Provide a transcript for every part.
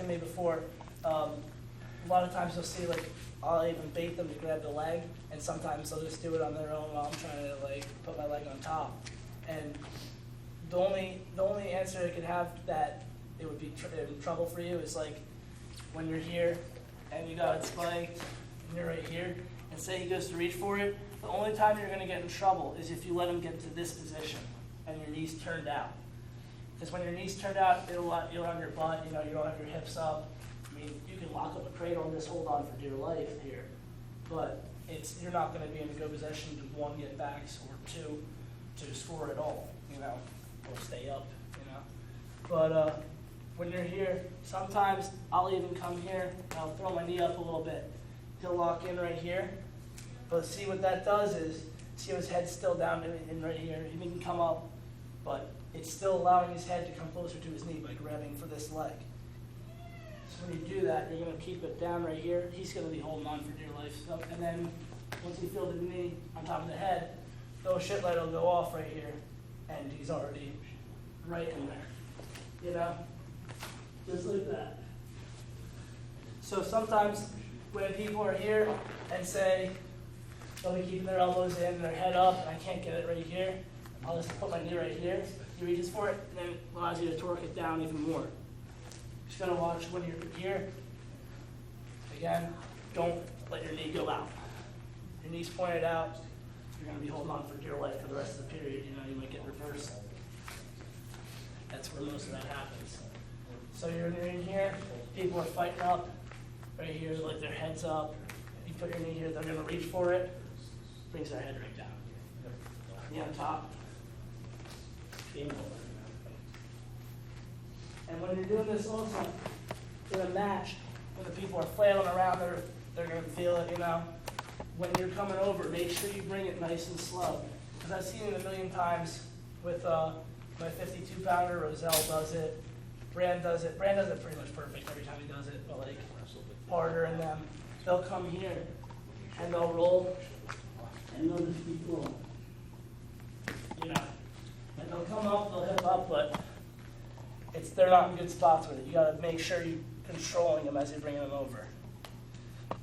asking me before, a lot of times you'll see like, I'll even bait them to grab the leg, and sometimes they'll just do it on their own while I'm trying to like put my leg on top. And the only answer I could have that it would be in trouble for you is like when you're here and you got it spiked and you're right here, and say he goes to reach for it, the only time you're going to get in trouble is if you let him get to this position and your knees turned out. Because when your knees turned out, you're on your butt, you don't have your hips up. I mean, you can lock up a cradle and just hold on for dear life here, but you're not going to be in a good position to, one, get backs, or two, to score at all, or stay up, But when you're here, sometimes I'll even come here and I'll throw my knee up a little bit. He'll lock in right here, but see what that does is, see how his head's still down in right here. He can come up, but it's still allowing his head to come closer to his knee by grabbing for this leg. So when you do that, you're going to keep it down right here. He's going to be holding on for dear life. So, and then once you feel the knee on top of the head, the shit light will go off right here, and he's already right in there. Just like that. So sometimes when people are here and say they'll be keeping their elbows in and their head up, and I can't get it right here, I'll just put my knee right here. He reaches for it, and then it allows you to torque it down even more. Just gonna watch when you're here. Again, don't let your knee go out. Your knee's pointed out. You're gonna be holding on for dear life for the rest of the period. You might get reversed. That's where most of that happens. So you're in here. People are fighting up right here, like their heads up. You put your knee here, they're gonna reach for it. Brings their head right down. Knee on top. Game over. And when you're doing this also, in a match, when the people are flailing around, they're going to feel it, When you're coming over, make sure you bring it nice and slow. Because I've seen it a million times with my 52-pounder. Roselle does it. Brand does it. Brand does it pretty much perfect every time he does it. But like Parter and them, they'll come here and they'll roll and they'll just be flowing. And they'll come up, they'll hip up, but they're not in good spots with it. You got to make sure you're controlling them as you're bringing them over.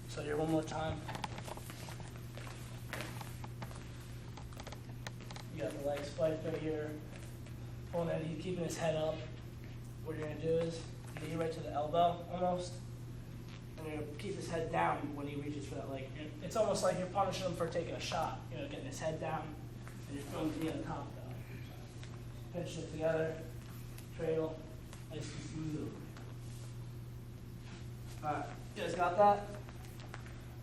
So here one more time. You got the leg spiked right here. Pulling in, he's keeping his head up. What you're going to do is knee right to the elbow almost. And you're going to keep his head down when he reaches for that leg. It's almost like you're punishing him for taking a shot. Getting his head down and you're throwing the knee on top though. Pinch it together. Cradle, nice and smooth. Alright, you guys got that?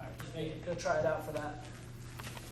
Alright, just go try it out for that.